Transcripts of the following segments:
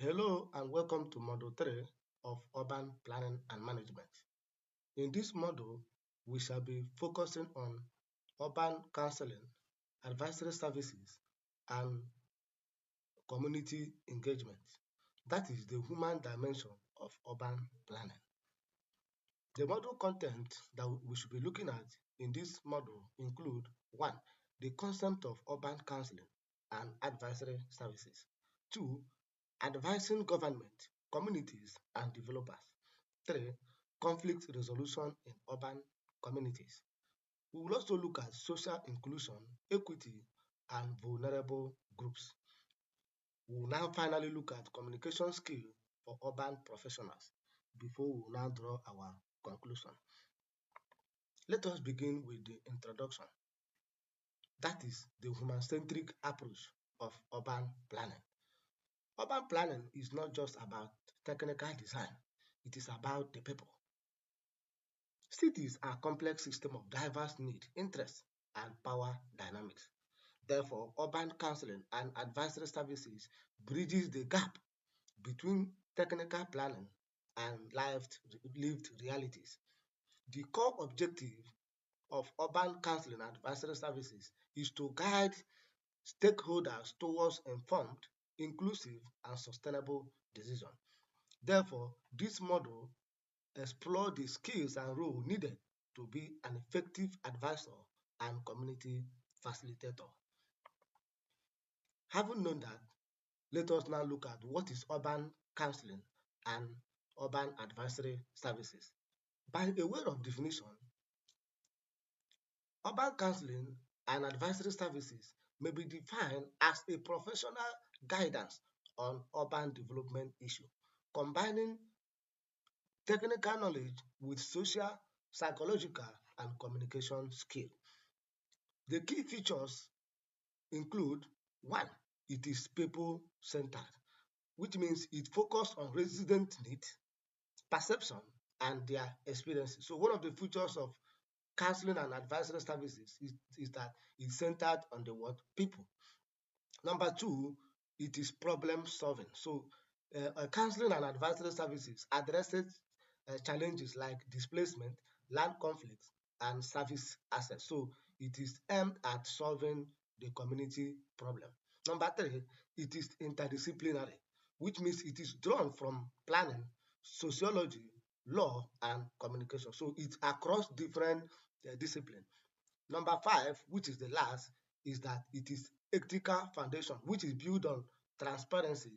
Hello and welcome to Module 3 of Urban Planning and Management. In this module, we shall be focusing on urban counseling, advisory services, and community engagement. That is the human dimension of urban planning. The module content that we should be looking at in this module include 1. The concept of urban counseling and advisory services. 2. Advising government, communities, and developers. 3. Conflict resolution in urban communities. We will also look at social inclusion, equity, and vulnerable groups. We will now finally look at communication skill for urban professionals before we will now draw our conclusion. Let us begin with the introduction. That is the human-centric approach of urban planning. Urban planning is not just about technical design, it is about the people. Cities are complex systems of diverse needs, interests, and power dynamics. Therefore, urban counseling and advisory services bridges the gap between technical planning and lived realities. The core objective of urban counseling and advisory services is to guide stakeholders towards informed, inclusive, and sustainable decisions. Therefore, this model explores the skills and role needed to be an effective advisor and community facilitator. Having known that, let us now look at what is urban counseling and urban advisory services. By a way of definition, urban counseling and advisory services may be defined as a professional guidance on urban development issues, combining technical knowledge with social, psychological, and communication skill. The key features include 1. It is people-centered, which means it focuses on resident needs, perception, and their experiences. So one of the features of counseling and advisory services is that it's centered on the word people. Number 2, it is problem solving. So counseling and advisory services addresses challenges like displacement, land conflicts, and service access. So it is aimed at solving the community problem. Number 3, it is interdisciplinary, which means it is drawn from planning, sociology, law, and communication. So it's across different disciplines. Number 5, which is the last, is that it is ethical foundation, which is built on transparency,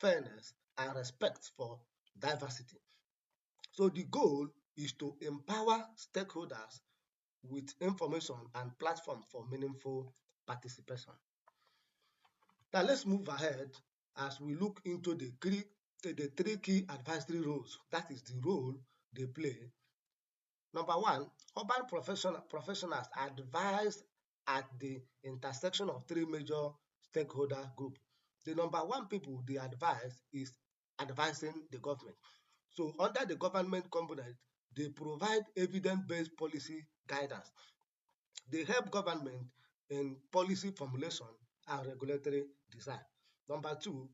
fairness, and respect for diversity. So the goal is to empower stakeholders with information and platform for meaningful participation. Now let's move ahead as we look into the three key advisory roles. That is the role they play. Number 1, urban professionals advise at the intersection of 3 major stakeholder groups. The number 1 people they advise is advising the government. So under the government component, they provide evidence-based policy guidance. They help government in policy formulation and regulatory design. Number 2,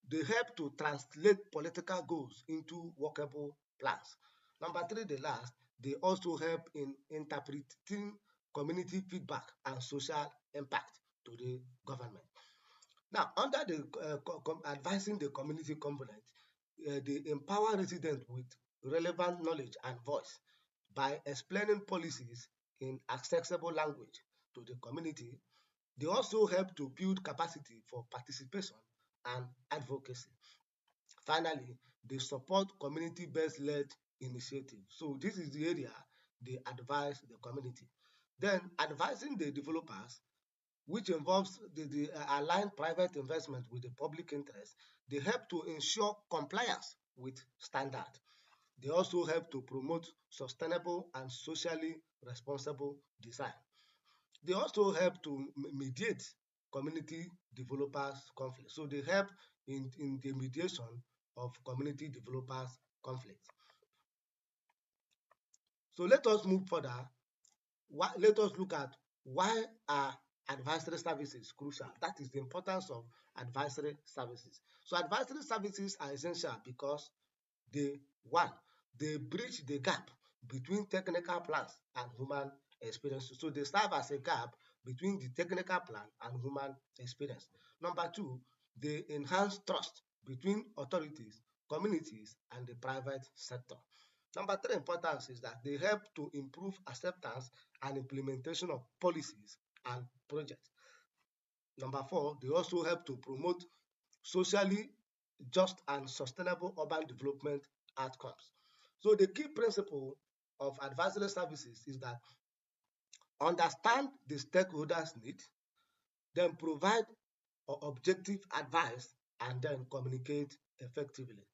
they help to translate political goals into workable plans. Number 3, the last, they also help in interpreting community feedback and social impact to the government. Now, under the advising the community component, they empower residents with relevant knowledge and voice by explaining policies in accessible language to the community. They also help to build capacity for participation and advocacy. Finally, they support community-based led initiatives. So this is the area they advise the community. Then advising the developers, which involves the align private investment with the public interest. They help to ensure compliance with standard. They also help to promote sustainable and socially responsible design. They also help to mediate community developers conflict. So they help in the mediation of community developers conflict. So let us move further. Let us look at why are advisory services is crucial. That is the importance of advisory services. So advisory services are essential because they one, they bridge the gap between technical plans and human experience. So they serve as a gap between the technical plan and human experience. Number two, they enhance trust between authorities, communities, and the private sector. Number three importance is that they help to improve acceptance and implementation of policies and projects. Number four, they also help to promote socially just and sustainable urban development outcomes. So the key principle of advisory services is that understand the stakeholders' need, then provide objective advice, and then communicate effectively.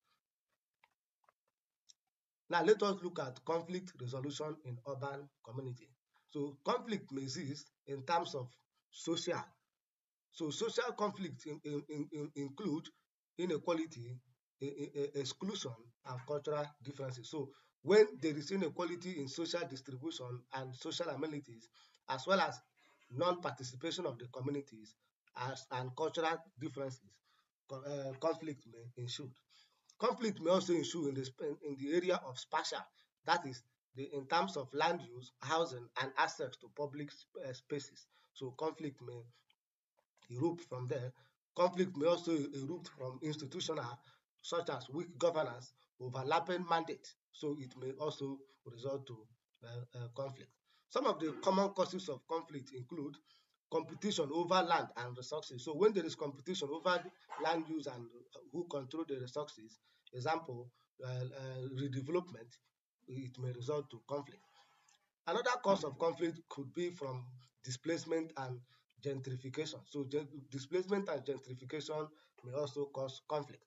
Now let us look at conflict resolution in urban community. So conflict may exist in terms of social. So social conflict include inequality, exclusion, and cultural differences. So when there is inequality in social distribution and social amenities, as well as non-participation of the communities and cultural differences, conflict may ensue. Conflict may also ensue in the area of spatial, that is, in terms of land use, housing, and access to public spaces. So conflict may erupt from there. Conflict may also erupt from institutional, such as weak governance, overlapping mandate. So it may also result to conflict. Some of the common causes of conflict include competition over land and resources. So when there is competition over land use and who control the resources, example, redevelopment, it may result to conflict. Another cause of conflict could be from displacement and gentrification. So displacement and gentrification may also cause conflict.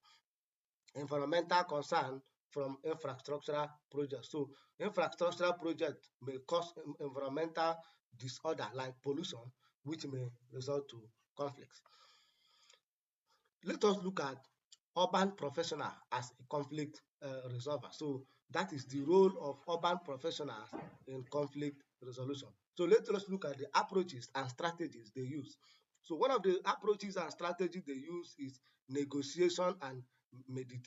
Environmental concern from infrastructural projects. So infrastructural projects may cause environmental disorder like pollution, which may result to conflicts. Let us look at urban professional as a conflict resolver. So that is the role of urban professionals in conflict resolution. So let us look at the approaches and strategies they use. So one of the approaches and strategies they use is negotiation and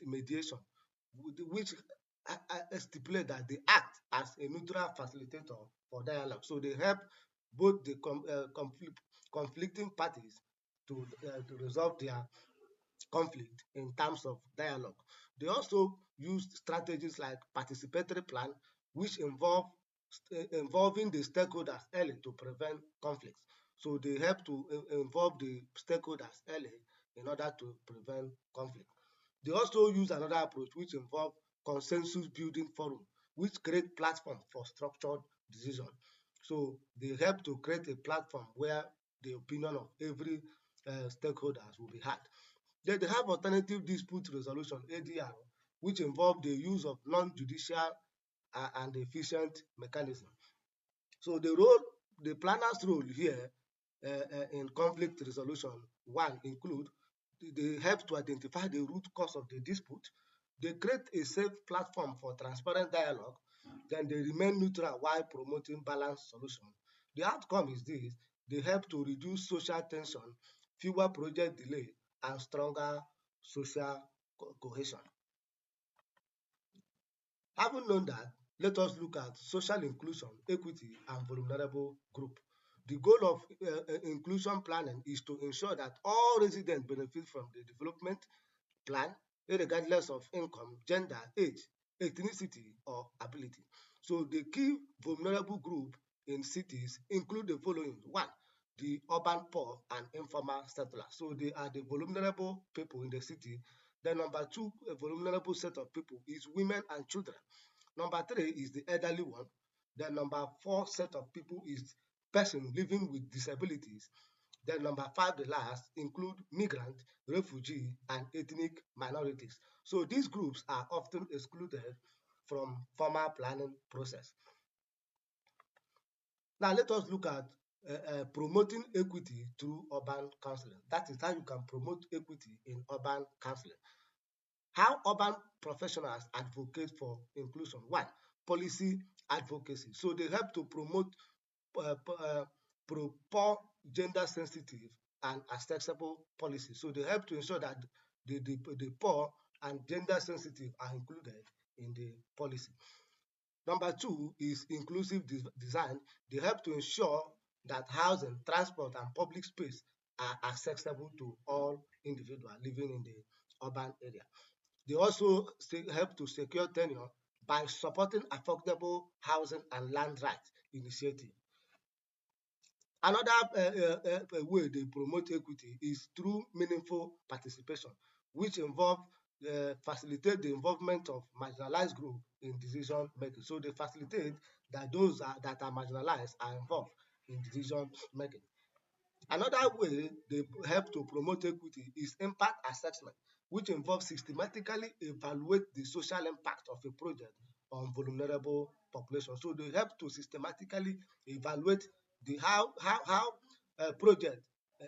mediation, which stipulate that they act as a neutral facilitator for dialogue. So they help both the conflicting parties to resolve their conflict in terms of dialogue. They also use strategies like participatory plan, which involving the stakeholders early to prevent conflicts. So they help to involve the stakeholders early in order to prevent conflict. They also use another approach which involve consensus building forum, which create platform for structured decision. So they help to create a platform where the opinion of every stakeholders will be heard. Then they have alternative dispute resolution (ADR), which involve the use of non-judicial and efficient mechanism. So the planner's role here in conflict resolution one include they help to identify the root cause of the dispute. They create a safe platform for transparent dialogue. Then they remain neutral while promoting balanced solution. The outcome is this: they help to reduce social tension, fewer project delay, and stronger social cohesion. Having known that, let us look at social inclusion, equity, and vulnerable group. The goal of inclusion planning is to ensure that all residents benefit from the development plan, regardless of income, gender, age, ethnicity, or ability. So the key vulnerable group in cities include the following. One, the urban poor and informal settlers. So they are the vulnerable people in the city. Then number two, a vulnerable set of people is women and children. Number three is the elderly one. Then number four set of people is person living with disabilities. Then number five, the last, include migrant, refugee, and ethnic minorities. So these groups are often excluded from formal planning process. Now let us look at promoting equity through urban counseling. That is how you can promote equity in urban counseling. How urban professionals advocate for inclusion. One, policy advocacy. So they help to promote gender sensitive and accessible policies. So they help to ensure that the poor and gender sensitive are included in the policy. Number two is inclusive design. They help to ensure that housing, transport, and public space are accessible to all individuals living in the urban area. They also help to secure tenure by supporting affordable housing and land rights initiative. Another way they promote equity is through meaningful participation, which involve facilitate the involvement of marginalized groups in decision making. So they facilitate that that are marginalized are involved in decision making. Another way they help to promote equity is impact assessment, which involves systematically evaluate the social impact of a project on vulnerable populations. So they help to systematically evaluate the how project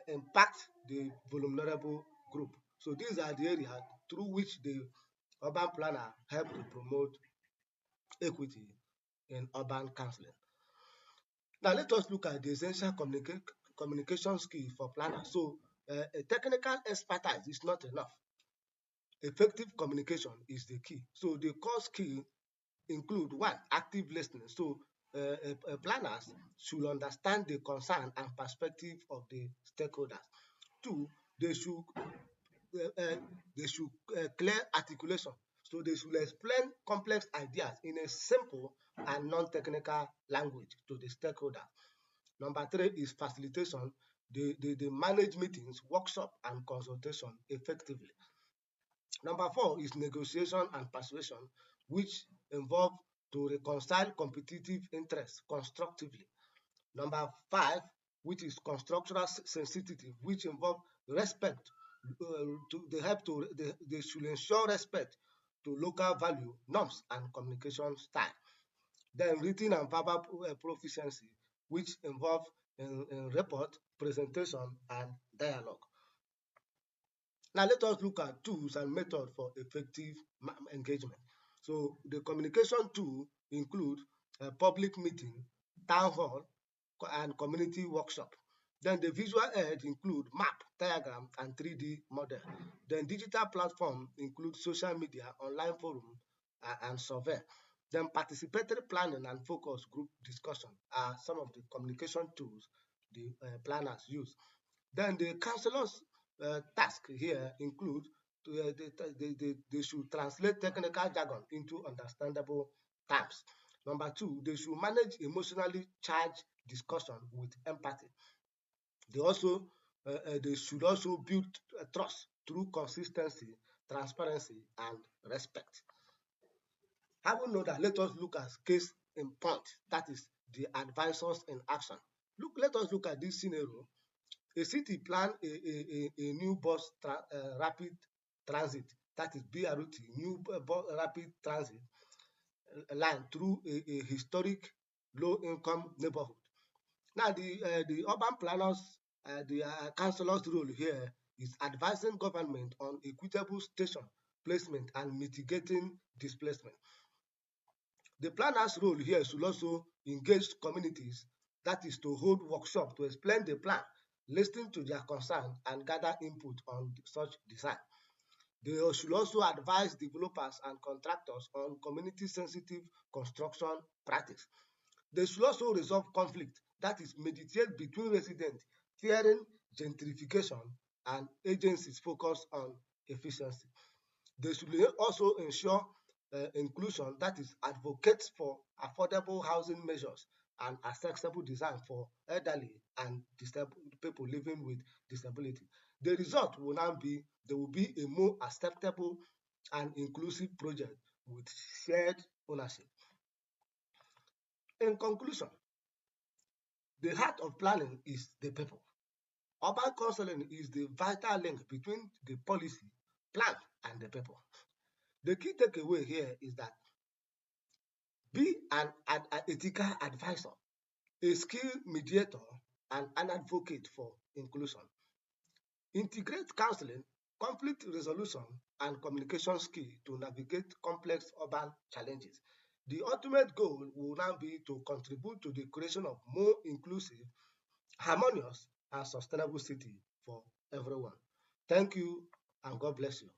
impact the vulnerable group. So these are the areas through which the urban planner help to promote equity in urban counseling. Now let us look at the essential communication skill for planners. So a technical expertise is not enough. Effective communication is the key. So the core skill include one, active listening. So planners should understand the concern and perspective of the stakeholders. Two, they should clear articulation. So they should explain complex ideas in a simple and non-technical language to the stakeholder. Number three is facilitation. They manage meetings, workshop, and consultation effectively. Number four is negotiation and persuasion, which involve to reconcile competitive interests constructively. Number five, which is constructural sensitivity, which involve respect. They help to they should ensure respect to local value, norms, and communication style. Then written and verbal proficiency, which involve in report, presentation, and dialogue. Now let us look at tools and methods for effective engagement. So the communication tool include a public meeting, town hall, and community workshop. Then the visual aids include map, diagram, and 3D model. Then digital platform include social media, online forum, and survey. Then participatory planning and focus group discussion are some of the communication tools the planners use. Then the counselors' task here include they should translate technical jargon into understandable terms. Number two, they should manage emotionally charged discussion with empathy. They should also build trust through consistency, transparency, and respect. Having known that, let us look at case in point, that is the advisors in action. Let us look at this scenario. A city plan a new rapid transit, that is BRT, new rapid transit line through a historic low-income neighborhood. Now, the urban planners, the councillors' role here is advising government on equitable station placement and mitigating displacement. The planners' role here should also engage communities, that is to hold workshops to explain the plan, listen to their concern, and gather input on such design. They should also advise developers and contractors on community-sensitive construction practice. They should also resolve conflict, that is mediate between residents fearing gentrification and agencies focused on efficiency. They should also ensure inclusion, that is advocates for affordable housing measures and accessible design for elderly and disabled people living with disability. The result will now be there will be a more acceptable and inclusive project with shared ownership. In conclusion, the heart of planning is the people. Urban counseling is the vital link between the policy, plan, and the people. The key takeaway here is that be an ethical advisor, a skilled mediator, and an advocate for inclusion. Integrate counseling, conflict resolution, and communication skills to navigate complex urban challenges. The ultimate goal will now be to contribute to the creation of more inclusive, harmonious, and sustainable city for everyone. Thank you and God bless you.